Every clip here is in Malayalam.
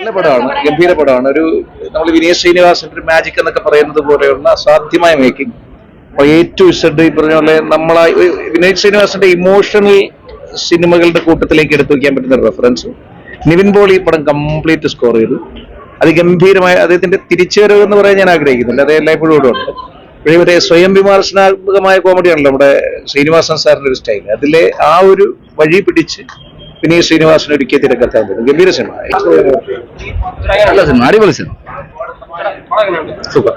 നല്ല പടമാണ്, ഗംഭീര പടമാണ്. ഒരു നമ്മൾ വിനീത് ശ്രീനിവാസന്റെ ഒരു മാജിക് എന്നൊക്കെ പറയുന്നത് പോലെയുള്ള അസാധ്യമായ മേക്കിംഗ്. എ ടു ഇസഡ് ഈ പറഞ്ഞ പോലെ വിനീത് ശ്രീനിവാസന്റെ ഇമോഷണൽ സിനിമകളുടെ കൂട്ടത്തിലേക്ക് എടുത്തു വയ്ക്കാൻ പറ്റുന്ന ഒരു റെഫറൻസ്. നിവിൻ പോളി ഈ പടം കംപ്ലീറ്റ് സ്കോർ ചെയ്തു. അതിഗംഭീരമായ അദ്ദേഹത്തിന്റെ തിരിച്ചുവരവ് എന്ന് പറയാൻ ഞാൻ ആഗ്രഹിക്കുന്നില്ല, അത് എല്ലായ്പ്പോഴും ഇവിടെ ഉണ്ട്. പക്ഷേ മറ്റേ സ്വയം വിമർശനാത്മകമായ കോമഡിയാണല്ലോ നമ്മുടെ ശ്രീനിവാസൻ സാറിന്റെ ഒരു സ്റ്റൈൽ. അതിലെ ആ ഒരു വഴി പിടിച്ച് വിനീത് ശ്രീനിവാസൻ ഒരുക്കിയ തിരക്കത്താൻ തോന്നുന്നു. ഗംഭീര സിനിമ, നല്ല സിനിമ, അടിപൊളി സിനിമ, സൂപ്പർ,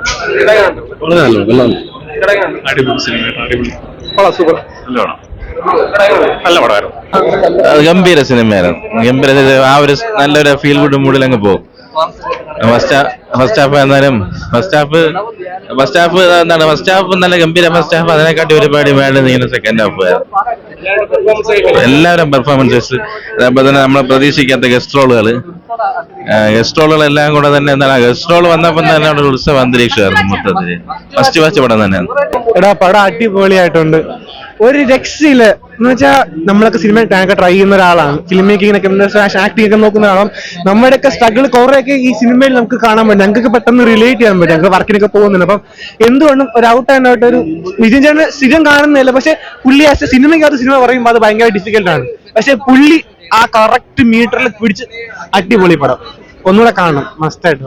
ഗംഭീര സിനിമയായിരുന്നു. ഗംഭീര ആ ഒരു നല്ലൊരു ഫീൽ ഗുഡ് മൂഡിൽ അങ്ങ് പോകും. ഫസ്റ്റ് ഹാഫ് എന്നാലും ഫസ്റ്റ് ഹാഫ് നല്ല ഗംഭീര ഫസ്റ്റ് ഹാഫ്. അതിനെക്കാട്ടി ഒരുപാട് വേണ്ട നീങ്ങുന്ന സെക്കൻഡ് ഹാഫ്. എല്ലാവരും പെർഫോമൻസസ്, അതുപോലെ തന്നെ നമ്മളെ പ്രതീക്ഷിക്കാത്ത ഗസ്റ്റ് റോളുകളെല്ലാം കൂടെ തന്നെ എന്താണ്, ഗസ്റ്റ് റോൾ വന്നപ്പോൾ തന്നെ ഒരു ഉത്സവ അന്തരീക്ഷമായിരുന്നു മൊത്തത്തിൽ. ഫസ്റ്റ് പടം തന്നെയാണ്. പടം അടിപൊളിയായിട്ടുണ്ട്. ഒരു രക്ഷയില്ല എന്ന് വെച്ചാൽ നമ്മളൊക്കെ സിനിമ ട്രൈ ചെയ്യുന്ന ഒരാളാണ്, ഫിലിം മേക്കിങ്ങിനൊക്കെ ആക്ടിംഗ് ഒക്കെ നോക്കുന്ന ആളാണ്. നമ്മുടെയൊക്കെ സ്ട്രഗിൾ കുറെയൊക്കെ ഈ സിനിമയിൽ നമുക്ക് കാണാൻ പറ്റും, ഞങ്ങൾക്ക് പെട്ടെന്ന് റിലേറ്റ് ചെയ്യാൻ പറ്റും. ഞങ്ങൾക്ക് വർക്കിനൊക്കെ പോകുന്നുണ്ട്. അപ്പം എന്തുകൊണ്ടും ഒരു ഔട്ട് ആൻഡ് ഔട്ട് ഒരു വിജയൻ ചേട്ടന് സ്ഥിരം കാണുന്നില്ല, പക്ഷെ പുള്ളി സിനിമയ്ക്കകത്ത് സിനിമ പറയുമ്പോൾ അത് ഭയങ്കര ഡിഫിക്കൽട്ടാണ്. പക്ഷെ പുള്ളി ആ കറക്റ്റ് മീറ്ററിൽ പിടിച്ച് അടിപൊളി പടം, ഒന്നുകൂടെ കാണണം, മസ്റ്റായിട്ട്.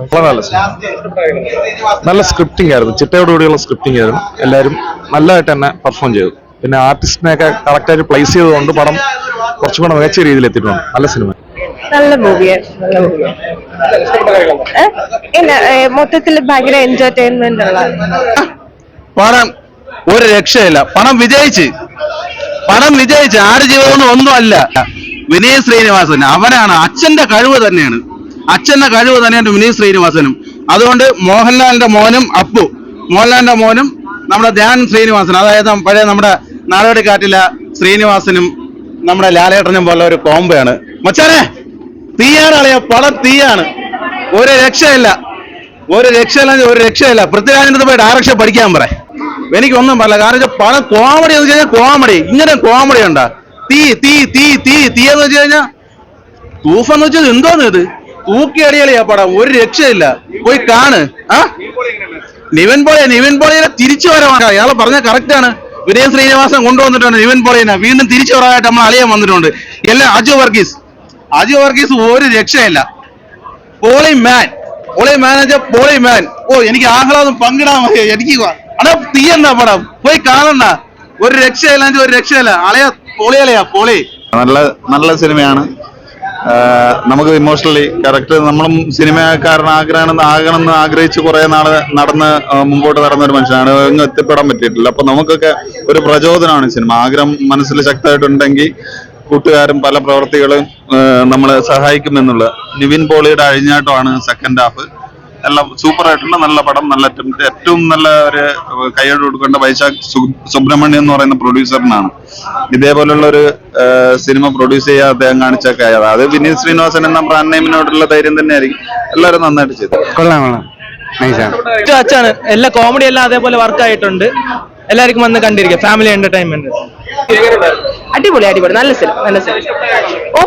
നല്ല സ്ക്രിപ്റ്റിംഗ് ആയിരുന്നു, ചിട്ടയോടുകൂടിയുള്ള സ്ക്രിപ്റ്റിംഗ് ആയിരുന്നു. എല്ലാവരും നല്ലതായിട്ട് തന്നെ പെർഫോം ചെയ്തു. പിന്നെ ആർട്ടിസ്റ്റിനെയൊക്കെ കറക്റ്റായിട്ട് പ്ലേസ് ചെയ്തുകൊണ്ട് പടം കുറച്ചും കൂടെ മികച്ച രീതിയിൽ എത്തിയിട്ടുണ്ട്. നല്ല സിനിമ, നല്ല മൂവിയാണ്. മൊത്തത്തിൽ ഭയങ്കര എന്റർടൈൻമെന്റ് ഉള്ള പടം. ഒരു രക്ഷയില്ല, പണം വിജയിച്ച് ആടുജീവിതമൊന്നും ഒന്നുമല്ല. വിനീത് ശ്രീനിവാസൻ അവനാണ്, അച്ഛന്റെ കഴിവ് തന്നെയാണ് വിനീത് ശ്രീനിവാസനും. അതുകൊണ്ട് മോഹൻലാലിന്റെ മോനും നമ്മുടെ ധ്യാൻ ശ്രീനിവാസൻ, അതായത് പഴയ നമ്മുടെ നാടോടിക്കാറ്റിലെ ശ്രീനിവാസനും നമ്മുടെ ലാലേട്ടനും പോലെ ഒരു കോംബോയാണ്. മച്ചാനെ തീയാണ് അളിയ, പടം തീയാണ്. ഒരു രക്ഷയില്ല. പൃഥ്വിരാജിന്റെ പോയി ഡയറക്ഷൻ പഠിക്കാൻ പറ, എനിക്കൊന്നും പറയില്ല. കാരണം പടം കോമഡി എന്ന് വെച്ച് കഴിഞ്ഞാൽ കോമഡി, ഇങ്ങനെ കോമഡി ഉണ്ടാ. തീ എന്ന് വെച്ച് കഴിഞ്ഞാൽ തൂഫെന്ന് വെച്ചാൽ എന്തോന്ന് ഇത്, തൂക്കി അടിയളിയാ പടം. ഒരു രക്ഷയില്ല, പോയി കാണ്. നിവിൻ പോളിയെ തിരിച്ചു വരവാണ്. അയാൾ പറഞ്ഞ കറക്റ്റ് ആണ്. വിനീത് ശ്രീനിവാസൻ കൊണ്ടുവന്നിട്ടുണ്ട് നിവിൻ പോളിയെ, വീണ്ടും തിരിച്ചു വരാനായിട്ട് നമ്മൾ അളിയാൻ വന്നിട്ടുണ്ട്. എല്ലാം അജു വർഗീസ് ഒരു രക്ഷയില്ല. പോളി മാൻ. ഓ, എനിക്ക് ആഹ്ലാദം പങ്കിടാൻ മതി. എനിക്ക് അടാ തീ എന്നാ പടം, പോയി കാണണ്ട. ഒരു രക്ഷയില്ല. പോളി നല്ല സിനിമയാണ്. നമുക്ക് ഇമോഷണലി കറക്റ്റ്, നമ്മളും സിനിമക്കാരനാകണമെന്ന് ആഗ്രഹിച്ച് കുറെ നാള് മുമ്പോട്ട് നടന്ന ഒരു മനുഷ്യനാണ്. ഒന്നും എത്തിപ്പെടാൻ പറ്റിയിട്ടില്ല. അപ്പൊ നമുക്കൊക്കെ ഒരു പ്രചോദനമാണ് സിനിമ. ആഗ്രഹം മനസ്സിൽ ശക്തമായിട്ടുണ്ടെങ്കിൽ കൂട്ടുകാരും പല പ്രവർത്തികളും നമ്മളെ സഹായിക്കുമെന്നുള്ള. നിവിൻ പോളിയുടെ അഴിഞ്ഞാട്ടമാണ് സെക്കൻഡ് ഹാഫ്. എല്ലാം സൂപ്പർ ആയിട്ടുള്ള നല്ല പടം, നല്ല അറ്റംപ്റ്റ്. ഏറ്റവും നല്ല ഒരു കൈയ്യോട് കൊടുക്കേണ്ട വൈശാഖ് സുബ്രഹ്മണ്യം എന്ന് പറയുന്ന പ്രൊഡ്യൂസറിനാണ്. ഇതേപോലുള്ള ഒരു സിനിമ പ്രൊഡ്യൂസ് ചെയ്യാൻ അദ്ദേഹം കാണിച്ചൊക്കെ ആയത്. അത് വിനീത് ശ്രീനിവാസൻ എന്ന ബ്രാൻഡ് നെയിമിനോടുള്ള ധൈര്യം തന്നെയായിരിക്കും. എല്ലാവരും നന്നായിട്ട് ചെയ്തു. കൊള്ളാം. അച്ഛാണ് എല്ലാ കോമഡി എല്ലാം അതേപോലെ വർക്ക് ആയിട്ടുണ്ട്. എല്ലാവർക്കും വന്ന് കണ്ടിരിക്കാം, ഫാമിലി എന്റർടൈൻമെന്റ്. അടിപൊളി, നല്ല സിനിമ. ഓ,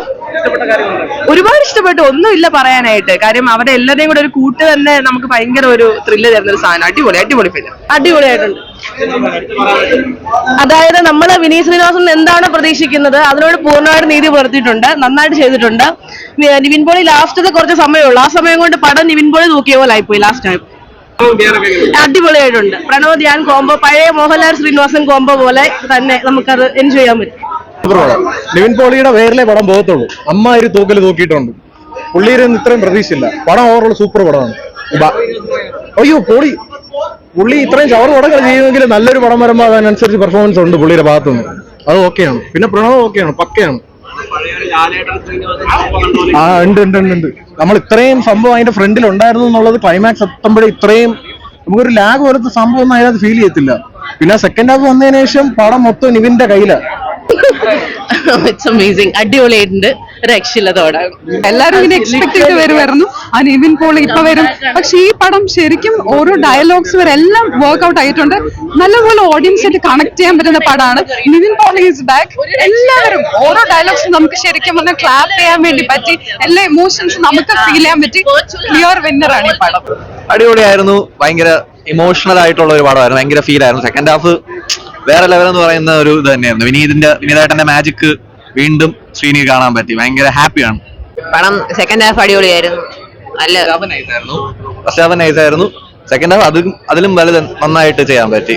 ഒരുപാട് ഇഷ്ടപ്പെട്ടു. ഒന്നുമില്ല പറയാനായിട്ട്. കാര്യം അവരുടെ എല്ലാവരെയും കൂടെ ഒരു കൂട്ട് തന്നെ നമുക്ക് ഭയങ്കര ഒരു ത്രില്ല് തരുന്ന ഒരു സാധനം. അടിപൊളി ഫിലിം, അടിപൊളിയായിട്ടുണ്ട്. അതായത് നമ്മള് വിനീത് ശ്രീനിവാസൻ എന്താണോ പ്രതീക്ഷിക്കുന്നത് അതിനോട് പൂർണ്ണമായിട്ട് നീതി പുലർത്തിയിട്ടുണ്ട്, നന്നായിട്ട് ചെയ്തിട്ടുണ്ട്. നിവിൻ പോളി ലാസ്റ്റത്തെ കുറച്ച് സമയമുള്ളൂ, ആ സമയം കൊണ്ട് പടം നിവിൻ പോളി തൂക്കിയ പോലെ ആയിപ്പോയി ലാസ്റ്റ് ടൈം. അടിപൊളിയായിട്ടുണ്ട്. പ്രണവ് ധ്യാൻ കോംബോ, പഴയ മോഹൻലാൽ ശ്രീനിവാസൻ കോംബോ പോലെ തന്നെ നമുക്കത് എൻജോയ് ചെയ്യാൻ പറ്റും. നിവിൻ പോളിയുടെ വേറിലെ പടം പോകത്തുള്ളൂ. അമ്മാതിരി തൂക്കല് തൂക്കിയിട്ടുണ്ട്. പുള്ളിയിലൊന്നും ഇത്രയും പ്രതീക്ഷയില്ല. പടം ഓവറോൾ സൂപ്പർ പടമാണ്. അയ്യോ, പുള്ളി ഇത്രയും ചവറ് പടങ്ങൾ ചെയ്യുമെങ്കിൽ നല്ലൊരു പടം വരുമ്പോൾ അതിനനുസരിച്ച് പെർഫോമൻസ് ഉണ്ട് പുള്ളിയുടെ ഭാഗത്തുനിന്ന്. അത് ഓക്കെയാണ്. പിന്നെ പ്രണവ് ഓക്കെയാണ്, പക്കയാണ്. ഉണ്ട്. നമ്മൾ ഇത്രയും സംഭവം അതിന്റെ ഫ്രണ്ടിൽ ഉണ്ടായിരുന്നു എന്നുള്ളത് ക്ലൈമാക്സ് എത്തുമ്പോഴേ ഇത്രയും നമുക്കൊരു ലാഗ് പോലത്തെ സംഭവം ഒന്നും അതിനകത്ത് ഫീൽ ചെയ്യത്തില്ല. പിന്നെ സെക്കൻഡ് ഹാഫ് വന്നതിന് ശേഷം പടം മൊത്തം നിവിന്റെ കയ്യിലാണ്. ഇറ്റ്സ് അമേസിംഗ്, അടിപൊളിയായിട്ടുണ്ട്. രക്ഷയില്ലാത്തോടെ എല്ലാവരും ഇങ്ങനെ എക്സ്പെക്ട് ചെയ്ത് വരുമായിരുന്നു. ആ നിവിൻ പോളി ഇപ്പൊ വരും. പക്ഷെ ഈ പടം ശരിക്കും ഓരോ ഡയലോഗ്സ് വരെ എല്ലാം വർക്ക്ഔട്ട് ആയിട്ടുണ്ട്. നല്ലപോലെ ഓഡിയൻസ് ആയിട്ട് കണക്ട് ചെയ്യാൻ പറ്റുന്ന പടമാണ്. Nivin Pauly is back. എല്ലാവരും ഓരോ ഡയലോഗ്സും നമുക്ക് ശരിക്കും പറഞ്ഞാൽ ക്ലാപ്പ് ചെയ്യാൻ വേണ്ടി പറ്റി. എല്ലാ ഇമോഷൻസും നമുക്ക് ഫീൽ ചെയ്യാൻ പറ്റി. ക്ലിയർ വിന്നറാണ് ഈ പടം. അടിപൊളിയായിരുന്നു. ഭയങ്കര ഇമോഷണൽ ആയിട്ടുള്ള ഒരു പടമായിരുന്നു. ഭയങ്കര ഫീൽ ആയിരുന്നു. സെക്കൻഡ് ഹാഫ് വേറെ ലെവൽ എന്ന് പറയുന്ന ഒരു ഇത് തന്നെയായിരുന്നു. വിനീതേട്ടന്റെ മാജിക് വീണ്ടും ശ്രീനി കാണാൻ പറ്റി. ഭയങ്കര ഹാപ്പിയാണ്. പടം സെക്കൻഡ് ഹാഫ് അടിപൊളിയായിരുന്നു. നല്ല ഫസ്റ്റ് ഹാഫ് നൈസായിരുന്നു. സെക്കൻഡ് ഹാഫ് അതിലും വലുത് നന്നായിട്ട് ചെയ്യാൻ പറ്റി.